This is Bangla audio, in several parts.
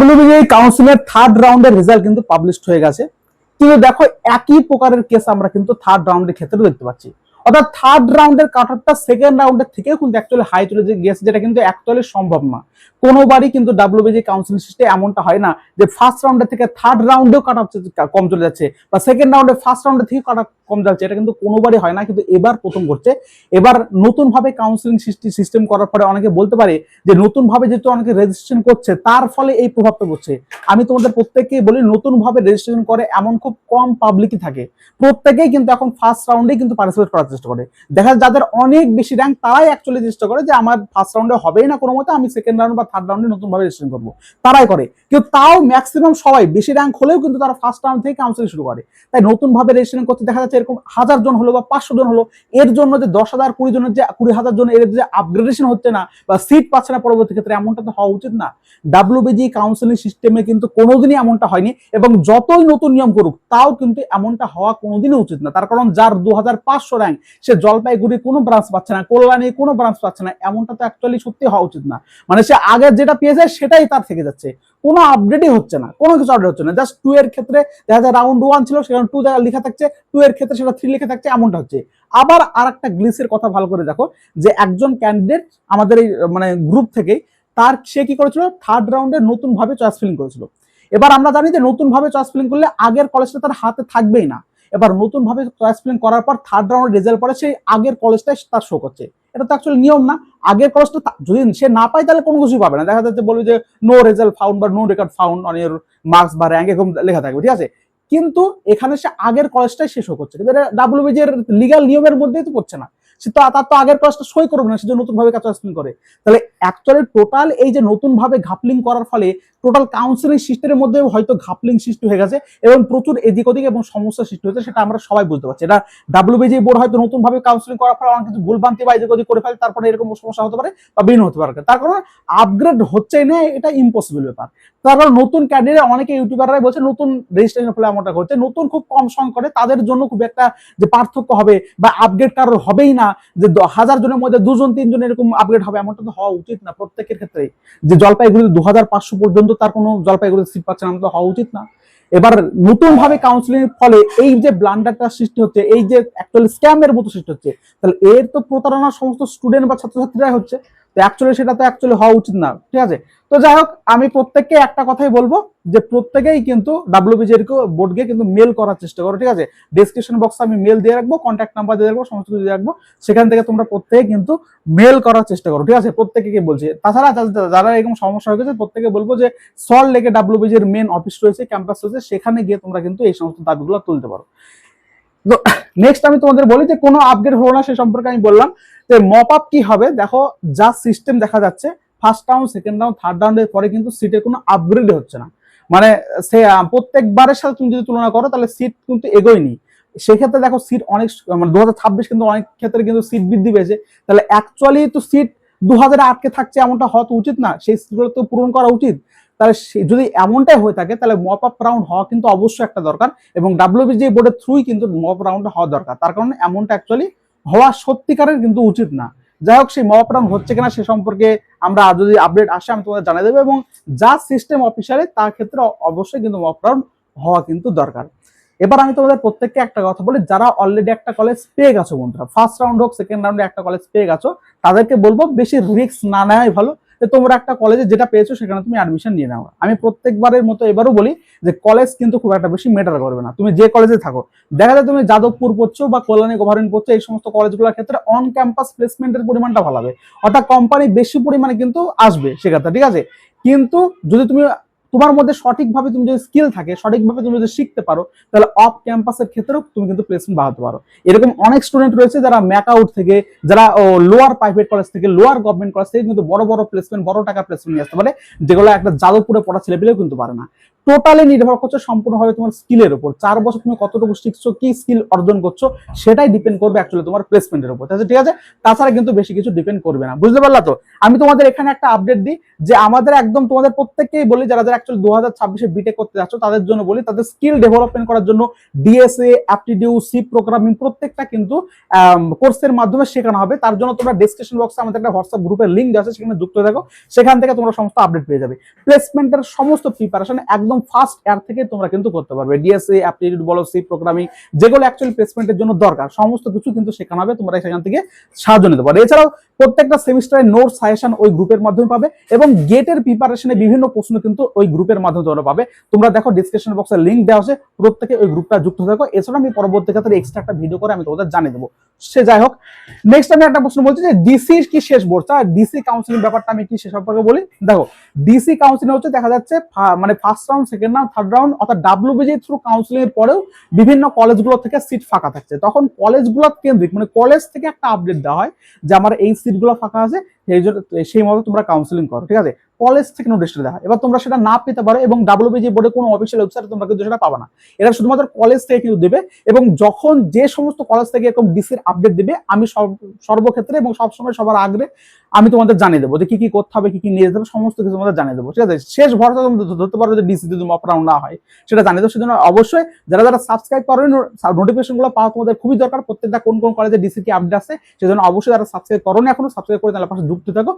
প্রিলিমিনারি কাউন্সিলের থার্ড রাউন্ডের রেজাল্ট কিন্তু পাবলিশড হয়ে গেছে। কিন্তু দেখো একই প্রকারের কেস আমরা কিন্তু থার্ড রাউন্ডের ক্ষেত্রে দেখতে পাচ্ছি। অর্থাৎ থার্ড রাউন্ডের কাট অফটা সেকেন্ড রাউন্ডের থেকেও কিন্তু অ্যাকচুয়ালি হাই চলে গেছে, যেটা কিন্তু অ্যাকচুয়ালি সম্ভব না। কোনোবারই কিন্তু ডাব্লিউবিজি কাউন্সিলিং সিস্টেম এমনটা হয় না যে ফার্স্ট রাউন্ডের থেকে থার্ড রাউন্ডেও কাট অফ কম চলে যাচ্ছে, বা সেকেন্ড রাউন্ডে ফার্স্ট রাউন্ডের থেকে কাট অফ কম যাচ্ছে। এটা কিন্তু কোনোবারই হয় না, কিন্তু এবার প্রথম করছে। এবার নতুন ভাবে কাউন্সিলিং সিস্টেম করার পরে অনেকে বলতে পারে যে নতুন ভাবে যেহেতু অনেকে রেজিস্ট্রেশন করছে তার ফলে এই প্রভাবটা পড়ছে। আমি তোমাদের প্রত্যেককেই বলি, নতুন ভাবে রেজিস্ট্রেশন করে এমন খুব কম পাবলিকই থাকে। প্রত্যেকেই কিন্তু এখন ফার্স্ট রাউন্ডে কিন্তু পার্টিসিপেট করার চেষ্টা করে। দেখা যায় যাদের অনেক বেশি র্যাঙ্ক তারাই অ্যাকচুয়ালি চেষ্টা করে যে আমার ফার্স্ট রাউন্ডে হবেই না কোনো মতে, আমি সেকেন্ড রাউন্ড বা থার্ড রাউন্ডে নতুন ভাবে রেজিস্ট্রেশন করবো, তারাই করে। কিন্তু তাও ম্যাক্সিমাম সবাই বেশি র্যাঙ্ক হলেও কিন্তু তারা ফার্স্ট রাউন্ড থেকে কাউন্সিলিং শুরু করে। তাই নতুন ভাবে রেজিস্ট্রেশন করতে দেখা যাচ্ছে এরকম 1000 জন হলো বা 500 জন হলো, এর জন্য যে 10,000 20 জনের যে 20,000 জন এর যে আপগ্রেডেশন হচ্ছে না বা সিট পাচ্ছে না পরবর্তী ক্ষেত্রে, এমনটা তো হওয়া উচিত না। ডাব্লিউবিজি কাউন্সিলিং সিস্টেমে কিন্তু কোনোদিনই এমনটা হয়নি, এবং যতই নতুন নিয়ম করুক তাও কিন্তু এমনটা হওয়া কোনোদিনই উচিত না। তার কারণ যার 2500 র্যাঙ্ক সে জলপাইগুড়ি কোনো ব্রাঞ্চ পাচ্ছে না, কল্যাণী কোনো ব্রাঞ্চ পাচ্ছে না, এমনটা তো অ্যাকচুয়ালি সত্যি হওয়া উচিত না। মানে সে আগের যেটা পেয়েছে সেটাই তার থেকে যাচ্ছে, কোনো আপডেটই হচ্ছে না, কোনো কিছু আপডেট হচ্ছে না। জাস্ট 2 এর ক্ষেত্রে দেখা যায় রাউন্ড 1 ছিল সেখানে 2 জায়গা লেখা থাকছে, 2 এর ক্ষেত্রে সেটা 3 লেখা থাকছে, এমনটা হচ্ছে। আবার আরেকটা গ্লিচের কথা ভালো করে দেখো, যে একজন ক্যান্ডিডেট আমাদের এই মানে গ্রুপ থেকেই সে কি করেছিল, থার্ড রাউন্ডে নতুন ভাবে চয়েস ফিলিং করেছিল। এবার আমরা জানি যে নতুন ভাবে চয়েস ফিলিং করলে আগের কলেজটা তার হাতে থাকবেই না। এবার নতুন ভাবে চয়েস ফিলিং করার পর থার্ড রাউন্ডের রেজাল্ট পরে সেই আগের কলেজটাই তার শো করছে। এটা তো অ্যাকচুয়ালি নিয়ম না। আগের কলেজটা যদি সে না পায় তাহলে কোনো কিছুই পাবে না। দেখা যাচ্ছে বলবে যে নো রেজাল্ট ফাউন্ড বা no record found on your marks বা র্যাঙ্ক, এরকম লেখা থাকবে, ঠিক আছে। কিন্তু এখানে সে আগের কলেজটাই শেষ করছে, কিন্তু এটা ডাব্লিউবিজি এর লিগ্যাল নিয়মের মধ্যেই তো পড়ছে না। সে তো তার তো আগের কলেজটা সই করবে না, সে যে নতুন ভাবে চয়েস ফিলিং করে। তাহলে অ্যাকচুয়ালি টোটাল এই যে নতুন ভাবে ঘাপলিং করার ফলে টোটাল কাউন্সিলিং সিস্টেমের মধ্যে হয়তো ঘাপলিং সৃষ্টি হয়ে গেছে এবং প্রচুর এদিক ওদিক এবং সমস্যা সৃষ্টি হয়েছে, সেটা আমরা সবাই বুঝতে পারছি। এটা ডাব্লিউবিজি বোর্ড হয়তো নতুন ভাবে কাউন্সিলিং করার ফলে অনেক কিছু ভুলভ্রান্তি বা এদিক ওদিক করে ফেলে, তারপরে এরকম সমস্যা হতে পারে বা বিভিন্ন হতে পারে। তার কারণে আপগ্রেড হচ্ছেই না, এটা ইম্পসিবল ব্যাপার। তার কারণ নতুন ক্যান্ডিডেট অনেকে ইউটিউবাররাই বলছে নতুন রেজিস্ট্রেশন ফলে এমনটা হচ্ছে, নতুন খুব কম সংখ্যা তাদের জন্য খুব একটা যে পার্থক্য হবে বা আপগ্রেড কারোর হবেই না, যে 1000 জনের মধ্যে 2 জন 3 জন এরকম আপগ্রেড হবে, এমনটা তো হওয়া উচিত না প্রত্যেকের ক্ষেত্রে। যে জলপাইগুড়ি 2500 পর্যন্ত তার কোনো জলপাইগুড়িতে সিট পাচ্ছে না, তো হওয়া উচিত না। এবার নতুন ভাবে কাউন্সিলিং এর ফলে এই যে ব্লান্ডারটা সৃষ্টি হচ্ছে, এই যে অ্যাকচুয়ালি স্ক্যামের মতো সৃষ্টি হচ্ছে, তাহলে এর তো প্রতারণা সমস্ত স্টুডেন্ট বা ছাত্রছাত্রীরাই হচ্ছে। তো অ্যাকচুয়ালি সেটা তো অ্যাকচুয়ালি হওয়া উচিত না, ঠিক আছে। তো যাই হোক, আমি প্রত্যেককে একটা কথাই বলবো যে প্রত্যেকেই কিন্তু ডাব্লিউবিজি বোর্ডকে কিন্তু মেল করার চেষ্টা করো, ঠিক আছে। ডেসক্রিপশন বক্সে আমি মেল দিয়ে রাখবো, কন্ট্যাক্ট নাম্বার দিয়ে রাখবো, সমস্ত কিছু দিয়ে রাখবো। সেখান থেকে তোমরা প্রত্যেকে কিন্তু মেল করার চেষ্টা করো, ঠিক আছে। প্রত্যেকে বলছি। তাছাড়া যারা এরকম সমস্যা হয়ে গেছে প্রত্যেকে বলবো যে সল্ট লেকে ডাব্লিউবিজি এর মেন অফিস রয়েছে, ক্যাম্পাস রয়েছে, সেখানে গিয়ে তোমরা কিন্তু এই সমস্ত দাবিগুলো তুলতে পারো। তো নেক্সট আমি তোমাদের বলি যে কোনো আপগ্রেড হলো না সে সম্পর্কে আমি বললাম। যে মপ আপ কি হবে, দেখো যা সিস্টেম দেখা যাচ্ছে first round second round third রাউন্ডের পরে কিন্তু সিটের কোনো আপগ্রেড হচ্ছে না। মানে সে প্রত্যেকবারের সাথে তুমি যদি তুলনা করো তাহলে সিট কিন্তু এগোয়নি। সেক্ষেত্রে দেখো সিট অনেক মানে 2026 কিন্তু অনেক ক্ষেত্রে কিন্তু সিট বৃদ্ধি পেয়েছে। তাহলে অ্যাকচুয়ালি তো সিট 2000 আটকে থাকছে, এমনটা হওয়া তো উচিত না, সেই সিটগুলো তো পূরণ করা উচিত। তাহলে যদি এমনটাই হয়ে থাকে তাহলে মপ আপ রাউন্ড হওয়া কিন্তু অবশ্যই একটা দরকার, এবং ডাব্লিউবিজি বোর্ডের থ্রুই কিন্তু মপ রাউন্ড হওয়া দরকার। তার কারণে এমনটা অ্যাকচুয়ালি হওয়া সত্যিকারের কিন্তু উচিত না। যাই হোক, সেই মপ রাউন্ড হচ্ছে কিনা সে সম্পর্কে আমরা যদি আপডেট আসে আমি তোমাদের জানিয়ে দেবো, এবং যা সিস্টেম অফিসিয়ালি তার ক্ষেত্রে অবশ্যই কিন্তু মপ রাউন্ড হওয়া কিন্তু দরকার। এবার আমি তোমাদের প্রত্যেককে একটা কথা বলি, যারা অলরেডি একটা কলেজ পেয়ে গেছো বন্ধুরা, ফার্স্ট রাউন্ড হোক সেকেন্ড রাউন্ডে একটা কলেজ পেয়ে গেছো, তাদেরকে বলবো বেশি রিস্ক না নেওয়াই ভালো। তোমরা একটা কলেজে যেটা পেয়েছো সেখানে তুমি অ্যাডমিশন নিয়ে নাও। আমি প্রত্যেকবারের মতো এবারও বলি যে কলেজ কিন্তু খুব একটা বেশি ম্যাটার করবে না, তুমি যে কলেজে থাকো। দেখা যায় তুমি যাদবপুর পড়ছো বা কল্যাণী গভর্নমেন্ট পড়ছো, এই সমস্ত কলেজগুলোর ক্ষেত্রে অন ক্যাম্পাস প্লেসমেন্টের পরিমাণটা ভালো হবে, অর্থাৎ কোম্পানি বেশি পরিমাণে কিন্তু আসবে সেক্ষেত্রে, ঠিক আছে। কিন্তু যদি তুমি তোমার মধ্যে সঠিকভাবে তুমি যদি স্কিল থাকে, সঠিকভাবে তুমি যদি শিখতে পারো, তাহলে অফ ক্যাম্পাসের ক্ষেত্রেও তুমি কিন্তু প্লেসমেন্ট বাড়াতে পারো। এরকম অনেক স্টুডেন্ট রয়েছে যারা ম্যাকআউট থেকে, যারা লোয়ার প্রাইভেট কলেজ থেকে, লোয়ার গভর্নমেন্ট কলেজ থেকে কিন্তু বড় বড় প্লেসমেন্ট, বড় টাকা প্লেসমেন্ট নিয়ে আসতে পারে, যেগুলো একটা যাদবপুরে পড়া ছেলেপেলেও কিন্তু পারে না। টোটালি নির্ভর করছে সম্পূর্ণভাবে তোমার স্কিলের উপর। 4 বছর তুমি কতটুকু শিখছো, কি স্কিল অর্জন করছো, সেটাই ডিপেন্ড করবে অ্যাকচুয়ালি তোমার প্লেসমেন্টের উপর। ঠিক আছে, তাছাড়া কিন্তু বেশি কিছু ডিপেন্ড করবে না। বুঝতে পারলা তো? আমি তোমাদের এখানে একটা আপডেট দিই যে আমাদের একদম তোমাদের প্রত্যেককেই বলি, যারা যারা অ্যাকচুয়ালি 2026-এ বিটেক করতে যাচ্ছ তাদের জন্য বলি, তাদের স্কিল ডেভেলপমেন্ট করার জন্য ডিএসএ, অ্যাপটিটিউড, সি প্রোগ্রামিং প্রত্যেকটা কিন্তু কোর্সের মাধ্যমে শেখানো হবে। তার জন্য তোমরা ডেসক্রিপশন বক্সে আমাদের একটা হোয়াটসঅ্যাপ গ্রুপের লিঙ্ক আছে, সেখানে যুক্ত থাকো, সেখান থেকে তোমরা সমস্ত আপডেট পেয়ে যাবে। প্লেসমেন্টের সমস্ত প্রিপারেশন একদম ফার্স্ট ইয়ার থেকে তোমরা কিন্তু করতে পারবে। ডিএসএ, অ্যাপটিটিউড বলো, সি প্রোগ্রামিং, যেগুলো অ্যাকচুয়ালি প্লেসমেন্টের জন্য দরকার সমস্ত কিছু কিন্তু শেখানো হবে, তোমরা সেখান থেকে সাহায্য নিতে পারো। এছাড়াও প্রত্যেকটা সেমিস্টারের নোট সাজেশন ওই গ্রুপের মাধ্যমে পাবে, এবং গেটের প্রিপারেশনে বিভিন্ন প্রশ্ন কিন্তু ওই গ্রুপের মাধ্যমে তোমরা পাবে। তোমরা দেখো ডিসক্রিপশন বক্সে লিঙ্ক দেওয়া আছে, প্রত্যেকে ওই গ্রুপটা যুক্ত থাকো। এছাড়া আমি পরবর্তী ক্ষেত্রে এক্সট্রা একটা ভিডিও করে আমি তোমাদের জানিয়ে দেবো। সে যাই হোক, নেক্সট আমি একটা প্রশ্ন বলছি যে ডিসি কি শেষ বর্ষা, ডিসি কাউন্সিলিং ব্যাপারটা আমি কি সে সম্পর্কে বলি। দেখো, ডিসি কাউন্সিলিং হচ্ছে দেখা যাচ্ছে মানে first round, second round, third round, অর্থাৎ ডাব্লিউবিজি থ্রু কাউন্সিলিং এর পরেও বিভিন্ন কলেজগুলো থেকে সিট ফাঁকা থাকছে। তখন কলেজগুলো কেন্দ্রিক মানে কলেজ থেকে একটা আপডেট দেওয়া হয় যে আমার এই সিটগুলো ফাঁকা আছে, সেই মতো তোমরা কাউন্সিলিং করো। ঠিক আছে, কলেজ থেকে নোটিশটা দেওয়া হয়। এবার তোমরা সেটা না পেতে পারো, এবং ডাব্লিউবিজি বোর্ডে কোনো অফিসিয়াল ওয়েবসাইটে তোমরা কিন্তু সেটা পাবে না। এটা শুধুমাত্র কলেজ থেকে কিন্তু দেবে, এবং যখন যে সমস্ত কলেজ থেকে এরকম ডিসির আপডেট দেবে, আমি সর্বক্ষেত্রে এবং সবসময় সবার আগে আমি তোমাদের জানিয়ে দেবো যে কি কি করতে হবে, কি কি নিয়ে যেতে হবে, সমস্ত কিছু তোমাদের জানিয়ে দেবো। ঠিক আছে, শেষ ভরসা তোমরা ধরতে পারো যে ডিসি যদি অফ রাউন্ড না হয়, সেটা জানিয়ে দেবো। সেজন্য অবশ্যই যারা যারা সাবস্ক্রাইব করেন, নোটিফিকেশন গুলো পাওয়া তোমাদের খুবই দরকার। প্রত্যেকটা কোন কোন কলেজে ডিসি কি আপডেট আছে, সেজন্য অবশ্যই যারা সাবস্ক্রাইব করো না এখনো, সাবস্ক্রাইব করে তাহলে পাশে যুক্ত থাকো।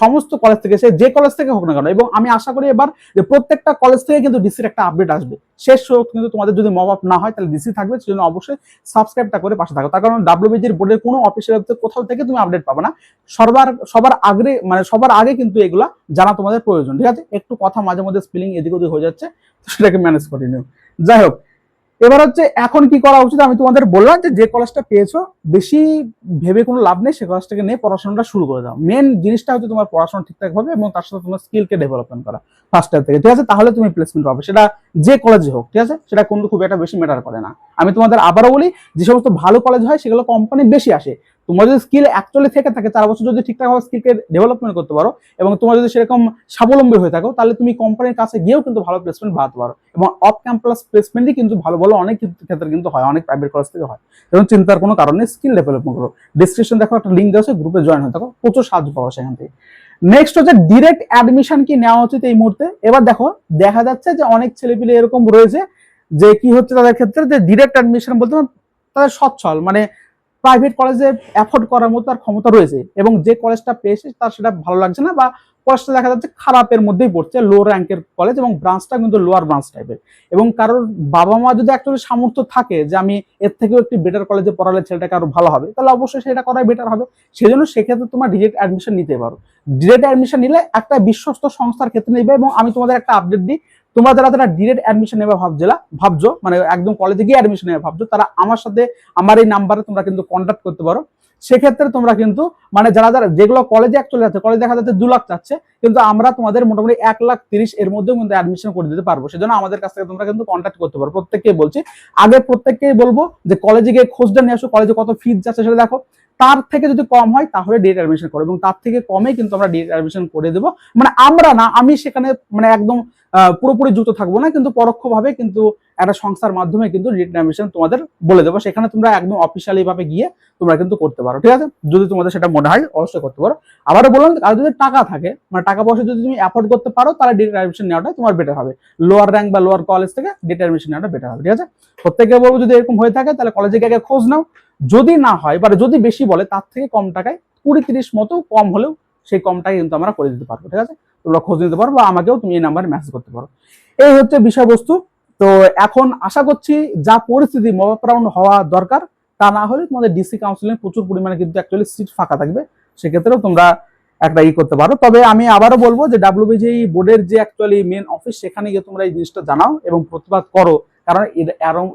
সমস্ত কলেজ থেকে, সে যে কলেজ থেকে হোক না কেন, এবং আমি আশা করি এবার যে প্রত্যেকটা কলেজ থেকে কিন্তু ডিসির একটা আপডেট আসবে। শেষ কিন্তু তোমাদের যদি মপ আপ না হয় তাহলে ডিসি থাকবে, সেজন্য অবশ্যই সাবস্ক্রাইবটা করে পাশে থাকো। তার কারণ ডাব্লিউবিজির বোর্ডের কোনো অফিসিয়াল কোথাও থেকে তুমি আপডেট পাবে না, সবার আগে কিন্তু এগুলা জানা তোমাদের প্রয়োজন। ঠিক আছে, একটু কথা মাঝে মধ্যে স্পেলিং এদিক ওদিক হয়ে যাচ্ছে, সেটাকে ম্যানেজ করে নিও। যাই হোক, এবার হচ্ছে এখন কি করা উচিত। আমি তোমাদের বললাম যে কলেজটা পেয়েছো, বেশি ভেবে কোনো লাভ নেই, সে কলেজটাকে নিয়ে পড়াশোনাটা শুরু করে দাও। মেন জিনিসটা হচ্ছে তোমার পড়াশোনা ঠিকঠাক ভাবে এবং তার সাথে তোমার স্কিলকে ডেভেলপমেন্ট করা ফার্স্ট ইয়ার থেকে। ঠিক আছে, তাহলে তুমি প্লেসমেন্ট পাবে, সেটা যে কলেজে হোক। ঠিক আছে, সেটা কিন্তু খুব একটা বেশি ম্যাটার করে না। আমি তোমাদের আবারও বলি, যে সমস্ত ভালো কলেজ হয় সেগুলো কোম্পানি বেশি আসে। তোমার যদি স্কিল অ্যাকচুয়ালি থেকে থাকে, 4 বছর যদি ঠিকঠাকভাবে স্কিলকে ডেভেলপমেন্ট করতে পারো, এবং তোমার যদি সেরকম স্বাবলম্বী হয়ে থাকো, তাহলে তুমি কোম্পানির কাছে গিয়েও কিন্তু ভালো প্লেসমেন্ট বাড়াতে পারো। এবং অফ ক্যাম্পাস প্লেসমেন্টই কিন্তু ভালো ভালো অনেক ক্ষেত্রে কিন্তু হয়, অনেক প্রাইভেট কলেজ থেকে হয়। এবং চিন্তার কোনো কারণে স্কিল ডেভেলপমেন্ট করো। ডিসক্রিপশন দেখো, একটা লিঙ্ক দেওয়া আছে, গ্রুপে জয়েন হয়ে থাকো, প্রচুর সাহায্য পাবো সেখান থেকে। নেক্সট হচ্ছে ডিরেক্ট অ্যাডমিশন কি নেওয়া উচিত এই মুহূর্তে। এবার দেখো, দেখা যাচ্ছে যে অনেক ছেলেপিলে এরকম রয়েছে যে কি হচ্ছে তাদের ক্ষেত্রে, যে ডিরেক্ট অ্যাডমিশন বলতে তাদের সচ্ছল, মানে প্রাইভেট কলেজে অ্যাফোর্ড করার মতো তার ক্ষমতা রয়েছে, এবং যে কলেজটা পেয়েছে তার সেটা ভালো লাগছে না, বা কলেজটা দেখা যাচ্ছে খারাপের মধ্যেই পড়ছে, লো র্যাঙ্কের কলেজ, এবং ব্রাঞ্চটা কিন্তু লোয়ার ব্রাঞ্চ টাইপের। এবং কারোর বাবা মা যদি অ্যাকচুয়ালি সামর্থ্য থাকে যে আমি এর থেকেও একটি বেটার কলেজে পড়ালে ছেলেটাকে আরো ভালো হবে, তাহলে অবশ্যই সেটা করাই বেটার হবে। সেজন্য সেক্ষেত্রে তোমার ডিরেক্ট অ্যাডমিশন নিতে পারো। ডিরেক্ট অ্যাডমিশন নিলে একটা বিশ্বস্ত সংস্থার ক্ষেত্রে নেবে। এবং আমি তোমাদের একটা আপডেট দিই, তোমরা যারা ডিরেক্ট অ্যাডমিশন নেবে ভাবছো, মানে একদম কলেজে গিয়ে অ্যাডমিশন নেবে ভাবছো, তারা আমার সাথে আমার এই নাম্বারে তোমরা কিন্তু কন্ট্যাক্ট করতে পারো। সেক্ষেত্রে তোমরা কিন্তু মানে যারা যেগুলো কলেজে অ্যাকচুয়ালি আছে, কলেজ দেখা যাচ্ছে 2 লাখ চাচ্ছে, কিন্তু আমরা তোমাদের মোটামুটি 1,30,000 এর মধ্যেও কিন্তু অ্যাডমিশন করে দিতে পারবো। সেজন্য আমাদের কাছ থেকে তোমরা কিন্তু কন্ট্যাক্ট করতে পারো। প্রত্যেককেই বলছি, আগে প্রত্যেককেই বলবো যে কলেজে গিয়ে খোঁজটা নিয়ে আসো, কলেজে কত ফিজ যাচ্ছে সেটা দেখো। তার থেকে যদি কম হয় তাহলে ডিরেক্ট অ্যাডমিশন করো, এবং তার থেকে কমে কিন্তু আমরা ডিরেক্ট অ্যাডমিশন করে দেবো। মানে আমরা না, আমি সেখানে মানে একদম পুরোপুরি যুক্ত থাকবো না, কিন্তু পরোক্ষভাবে কিন্তু একটা সংস্থার মাধ্যমে কিন্তু ডিরেক্ট অ্যাডমিশন তোমাদের বলে দেবো। সেখানে তোমরা একদম অফিসিয়ালি ভাবে গিয়ে তোমরা কিন্তু করতে পারো। ঠিক আছে, যদি তোমাদের সেটা মনে হয় অবশ্যই করতে পারো। আবারও বললাম, আর যদি টাকা থাকে, মানে টাকা পয়সা যদি তুমি অ্যাফোর্ড করতে পারো, তাহলে ডিরেক্ট অ্যাডমিশন নেওয়াটা তোমার বেটার হবে। লোয়ার র্যাঙ্ক বা লোয়ার কলেজ থেকে ডিরেক্ট অ্যাডমিশন নেওয়াটা বেটার হবে। ঠিক আছে, প্রত্যেকে বলবো যদি এরকম হয়ে থাকে তাহলে কলেজে গিয়ে খোঁজ নাও। যদি না হয় বা যদি বেশি বলে, তার থেকে কম টাকায় 20-30 মতো কম হলেও সেই কম টাকায় কিন্তু আমরা করে দিতে পারবো। ঠিক আছে, তোমরা খোঁজ নিতে পারো, বা আমাকেও তুমি এই নাম্বারে মেসেজ করতে পারো। এই হচ্ছে বিষয়বস্তু। তো এখন আশা করছি যা পরিস্থিতি মক রাউন্ড হওয়া দরকার, তা না হলে তোমাদের ডিসি কাউন্সিলিং প্রচুর পরিমাণে কিন্তু অ্যাকচুয়ালি সিট ফাঁকা থাকবে, সেক্ষেত্রেও তোমরা একটা করতে পারো। তবে আমি আবারও বলবো যে ডাব্লিউবিজি বোর্ডের যে অ্যাকচুয়ালি মেন অফিস, সেখানে গিয়ে তোমরা এই জিনিসটা জানাও এবং প্রতিবাদ করো, কারণ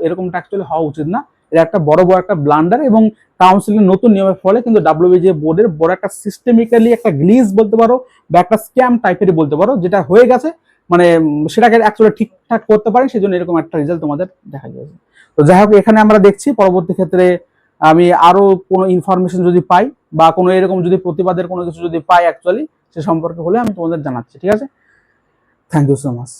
এরকমটা অ্যাকচুয়ালি হওয়া উচিত না। এটা একটা বড় একটা ব্লান্ডার, এবং কাউন্সিলিং নতুন নিয়মের ফলে কিন্তু ডাব্লিউবিজি বোর্ডের বড় একটা সিস্টেমিক্যালি একটা গ্লিজ বলতে পারো, বা একটা স্ক্যাম টাইপেরই বলতে পারো, যেটা হয়ে গেছে, মানে সেটাকে অ্যাকচুয়ালি ঠিকঠাক করতে পারেন, সেজন্য এরকম একটা রেজাল্ট তোমাদের দেখা গেছে। তো যাই হোক, এখানে আমরা দেখছি পরবর্তী ক্ষেত্রে আমি আরো কোনো ইনফরমেশন যদি পাই, বা কোনো এরকম যদি প্রতিবাদের কোনো কিছু যদি পাই অ্যাকচুয়ালি, সে সম্পর্কে হলে আমি তোমাদের জানাচ্ছি। ঠিক আছে, থ্যাংক ইউ সো মাচ।